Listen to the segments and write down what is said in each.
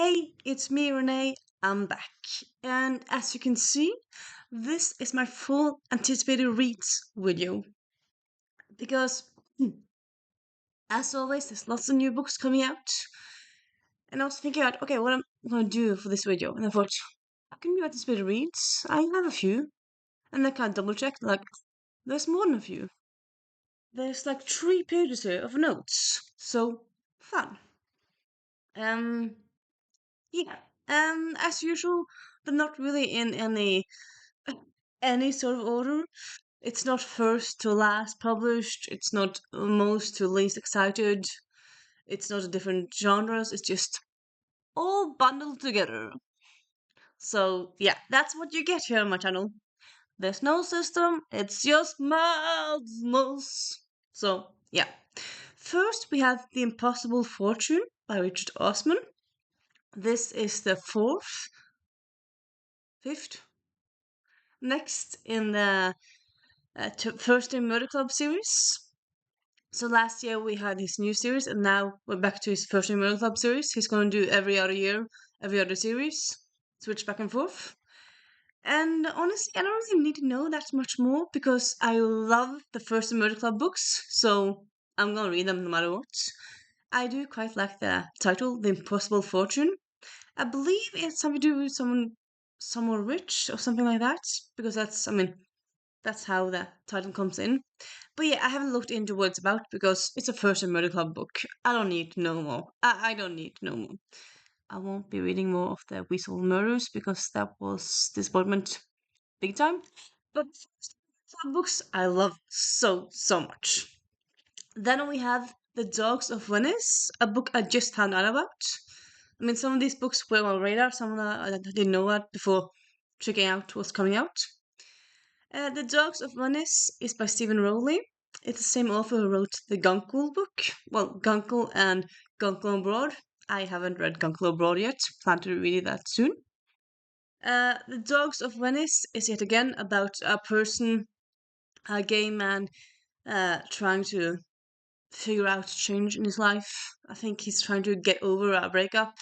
Hey, it's me, Renee. I'm back. And as you can see, this is my full anticipated reads video. Because, as always, there's lots of new books coming out. And I was thinking about, okay, what I'm going to do for this video. And I thought, I can do anticipated reads. I have a few. And I kind of double checked, like, there's more than a few. There's like 3 pages here of notes. So, fun. Um, yeah. As usual, they're not really in any sort of order. It's not first to last published. It's not most to least excited. It's not different genres. It's just all bundled together. So yeah, that's what you get here on my channel. There's no system. It's just madness. So yeah. First we have The Impossible Fortune by Richard Osman. This is the fifth. Next in the Thursday Murder Club series. So last year we had his new series, and now we're back to his Thursday Murder Club series. He's going to do every other year, every other series, switch back and forth. And honestly, I don't really need to know that much more because I love the Thursday Murder Club books, so I'm gonna read them no matter what. I do quite like the title, The Impossible Fortune. I believe it's something to do with someone rich or something like that, because that's how the title comes in. But yeah, I haven't looked into what it's about because it's a First and Murder Club book. I don't need to know more. I don't need to know more. I won't be reading more of the Weasel Murders because that was disappointment big time. But club books I love so much. Then we have The Dogs of Venice, a book I just found out about. Some of these books were on my radar, some of them I didn't know about before checking out what's coming out. The Dogs of Venice is by Steven Roweley. It's the same author who wrote the Gunkel book. Well, Gunkel and Gunkel Abroad. I haven't read Gunkel Abroad yet. Plan to read that soon. The Dogs of Venice is yet again about a person, a gay man, trying to figure out change in his life. I think he's trying to get over a breakup,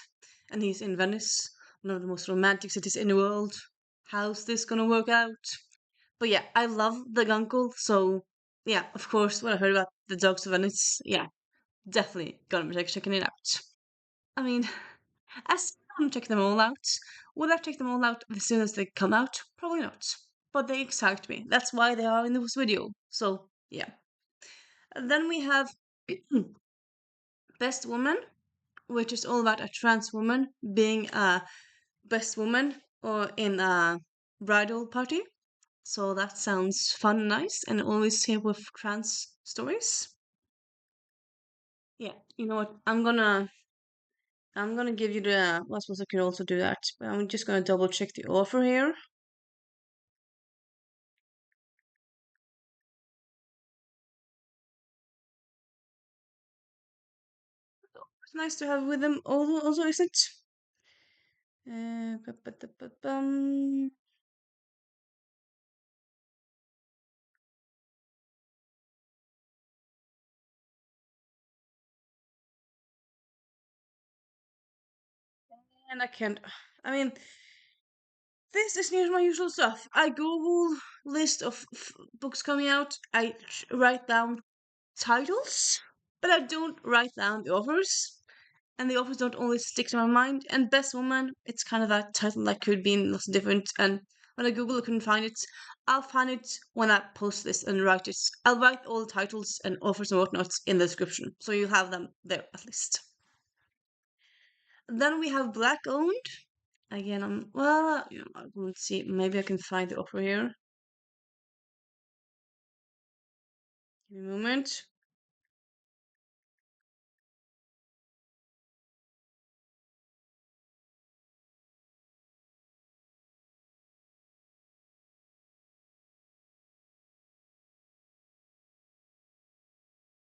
and he's in Venice, one of the most romantic cities in the world. How's this gonna work out? But yeah, I love the Gunkel, so yeah, of course, when I heard about the Dogs of Venice, yeah, definitely gonna be checking it out. I mean, I still haven't checked them all out. Would I check them all out as soon as they come out? Probably not. But they excite me. That's why they are in this video. So, yeah. And then we have Best Woman, which is all about a trans woman being a best woman or in a bridal party. So that sounds fun and nice, and always here with trans stories. Yeah, you know what? I'm gonna give you the. Well, I suppose I could also do that, but I'm just gonna double check the offer here. It's nice to have with them also, is it? Ba-ba-da-ba-bum. And I can't. I mean, this is near my usual stuff. I Google list of books coming out. I write down titles, but I don't write down the authors. And the authors don't always stick to my mind. And Best Woman, it's kind of a title that could be in lots of different. And when I Google, I couldn't find it. I'll find it when I post this and write it. I'll write all the titles and authors and whatnots in the description, so you have them there at least. Then we have Black Owned. Again, let's see. Maybe I can find the offer here. Give me a moment.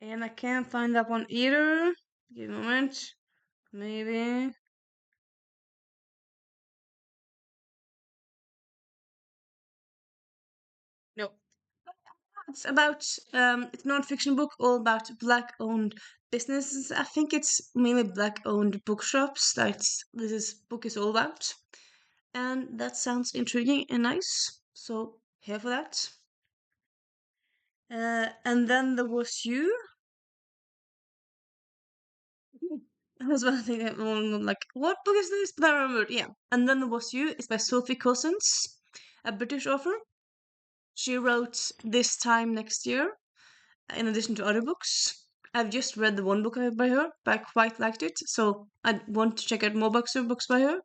And I can't find that one either. Give me a moment. Maybe. No. It's about it's a non-fiction book all about black-owned businesses. I think it's mainly black-owned bookshops that this book is all about, and that sounds intriguing and nice. So here for that. And then there was you. That was one thing that one like, what book is this? But I remembered, yeah. And then there was you. It's by Sophie Cousens, a British author. She wrote This Time Next Year, in addition to other books. I've just read the one book by her, but I quite liked it, so I want to check out more books by her.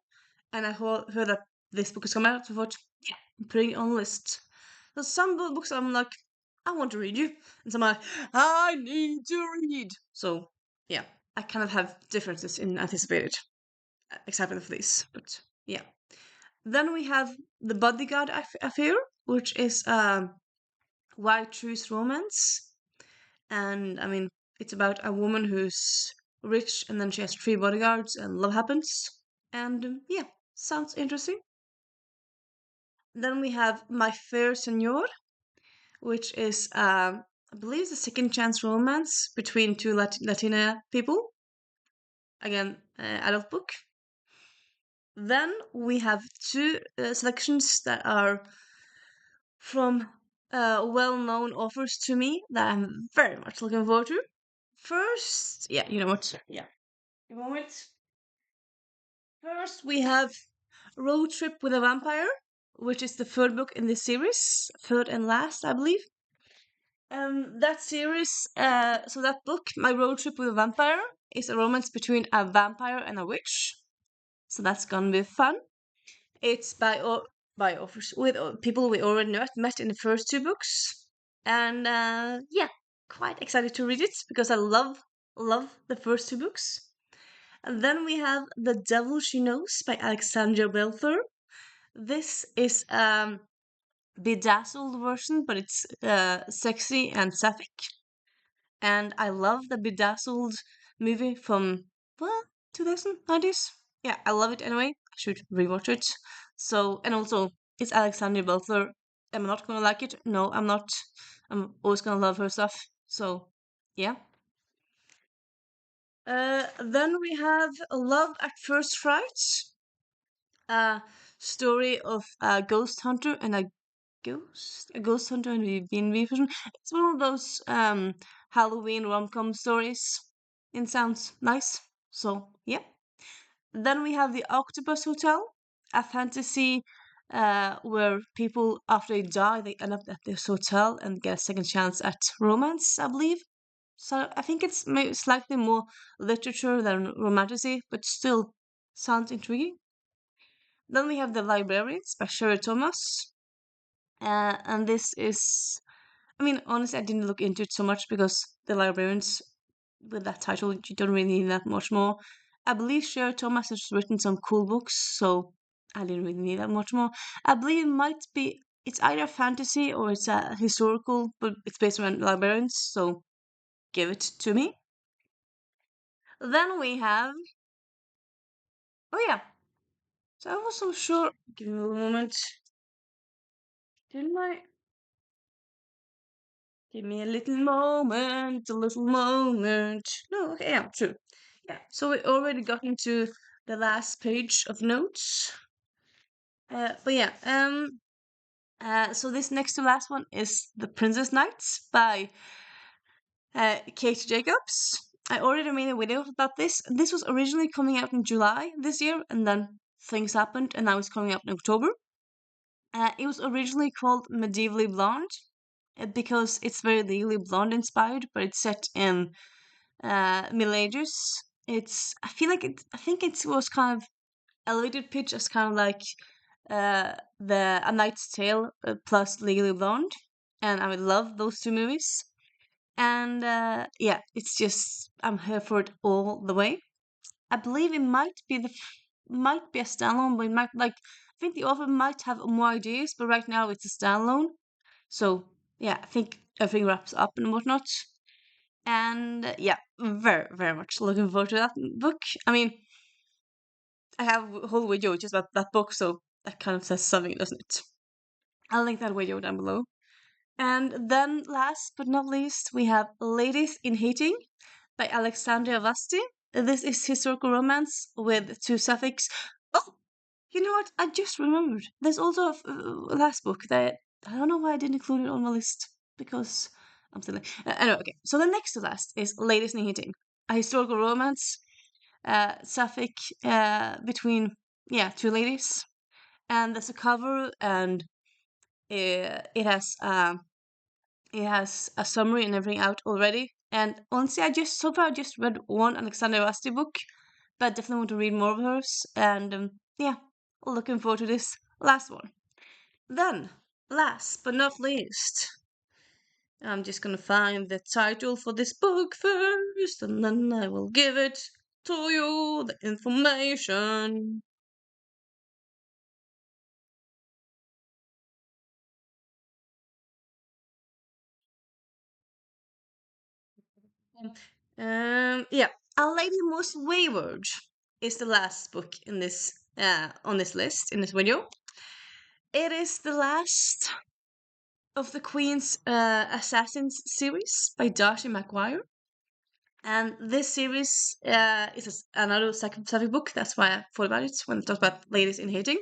And I heard that this book is coming out, so I thought, yeah, I'm putting it on the list. So some books I'm like, I want to read you, and some I'm like, I need to read. So yeah, I kind of have differences in anticipated excitement for this, but yeah. Then we have the bodyguard affair, which is white truth romance. And I mean, it's about a woman who's rich and then she has three bodyguards and love happens. And yeah, sounds interesting. Then we have My Fair Señor, which is, I believe, it's a second chance romance between two Latina people. Again, adult book. Then we have two selections that are from well-known authors to me that I'm very much looking forward to. First, yeah, you know what? Yeah, a moment. First, we have Road Trip with a Vampire, which is the third book in this series, third and last, I believe. That series, so that book, My Road Trip with a Vampire, is a romance between a vampire and a witch. So that's gonna be fun. It's by authors with people we already met in the first two books, and yeah, quite excited to read it because I love the first two books. And then we have The Devil She Knows by Alexandria Bellefleur. This is bedazzled version, but it's sexy and sapphic. And I love the bedazzled movie from what 2090s. Yeah, I love it anyway. I should rewatch it. So and also it's Alexandria Bellefleur. Am I not gonna like it? No, I'm not. I'm always gonna love her stuff. So yeah. Then we have Love at First Fright, a story of a ghost hunter and a ghost hunter and a B&B version. It's one of those Halloween rom-com stories. It sounds nice. So yeah. Then we have the Octopus Hotel, a fantasy where people after they die they end up at this hotel and get a second chance at romance, I believe. So I think it's maybe slightly more literature than romantasy, but still sounds intriguing. Then we have The Librarians by Sherry Thomas. And this is, I mean, honestly, I didn't look into it so much because The Librarians, with that title, you don't really need that much more. I believe Sherry Thomas has written some cool books, so I didn't really need that much more. I believe it might be, it's either fantasy or it's a historical, but it's based around librarians, so give it to me. Then we have, oh yeah, so I wasn't sure. Give me a moment. Didn't I? Give me a little moment, a little moment. No, okay, yeah, true. Yeah, so we already got into the last page of notes. But yeah, so this next to last one is The Princess Knights by Cait Jacobs. I already made a video about this. This was originally coming out in July this year, and then things happened, and now it's coming out in October. It was originally called Medievally Blonde because it's very Legally Blonde inspired, but it's set in Middle Ages. It's I feel like it. I think it was kind of elevated pitch as kind of like the A Knight's Tale plus Legally Blonde, and I would love those two movies. And yeah, it's just I'm here for it all the way. I believe it might be might be a standalone, but it might like I think the author might have more ideas, but right now it's a standalone. So yeah, I think everything wraps up and whatnot. And yeah, very much looking forward to that book. I mean, I have a whole video just about that book, so that kind of says something, doesn't it? I'll link that video down below. And then, last but not least, we have Ladies in Haiting by Alexandria Vashti. This is historical romance with two suffix. Oh, you know what? I just remembered. There's also a last book that I don't know why I didn't include it on my list because I'm silly. Anyway, okay. So the next to last is Ladies in Haiting, a historical romance suffix between two ladies, and there's a cover and it has it has a summary and everything out already. And honestly, so far I just read one Alexandra Vashti book, but definitely want to read more of hers. And looking forward to this last one. Then, last but not least, I'm just gonna find the title for this book first, and then I will give it to you, the information. Yeah, A Lady Most Wayward is the last book in this on this list in this video. It is the last of the Queen's Assassins series by Darcy Mcguire. And this series is another scientific book. That's why I thought about it when I talked about ladies in hating.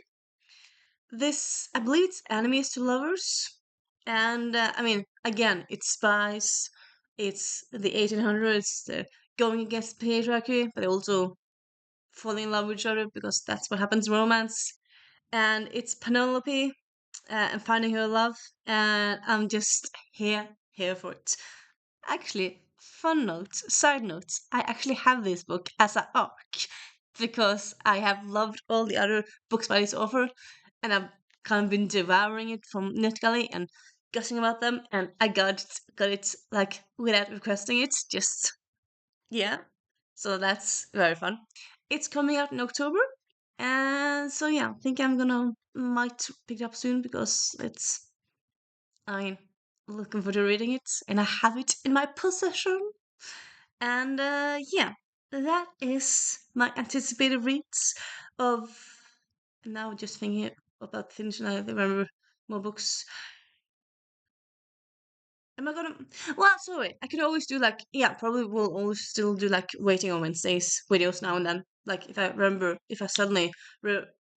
This, I believe it's enemies to lovers. And I mean, again, it's spies. It's the 1800s. They're going against patriarchy, but they also falling in love with each other because that's what happens in romance. And it's Penelope and finding her love. And I'm just here for it. Actually, fun notes, side notes. I actually have this book as an arc because I have loved all the other books by this author, and I've kind of been devouring it from NetGalley and gushing about them, and I got it like without requesting it. Just yeah, so that's very fun. It's coming out in October, and so yeah, I think I'm gonna might pick it up soon because I'm looking forward to reading it, and I have it in my possession. And that is my anticipated reads of. Now, just thinking about finishing, I remember more books. Am I gonna? Well, sorry. I could always do like probably will always still do like waiting on Wednesdays videos now and then. Like if I remember, if I suddenly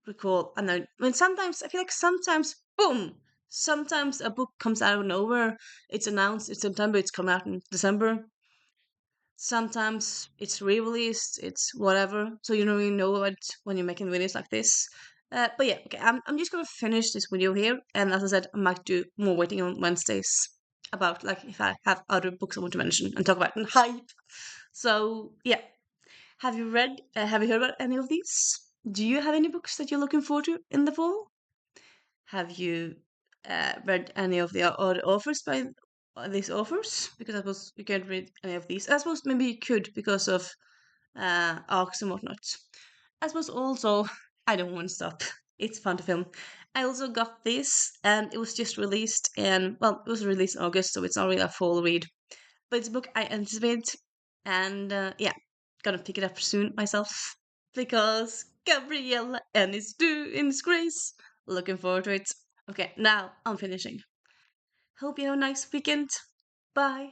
recall, and then when sometimes I feel like sometimes boom, sometimes a book comes out of nowhere. It's announced in September. It's come out in December. Sometimes it's re-released. It's whatever. So you don't really know it when you're making videos like this. But yeah, okay. I'm just gonna finish this video here, and as I said, I might do more waiting on Wednesdays about like if I have other books I want to mention and talk about and hype. So yeah, have you heard about any of these? Do you have any books that you're looking forward to in the fall? Have you read any of the other authors by these authors? Because I suppose you can't read any of these. I suppose maybe you could because of arcs and whatnot. I suppose also I don't want to stop. It's fun to film. I also got this, and it was just released in well, it was released in August, so it's not really a full read. But it's a book I anticipate, and gonna pick it up soon myself because Gabriella and it's due in disgrace. Looking forward to it. Okay, now I'm finishing. Hope you have a nice weekend. Bye.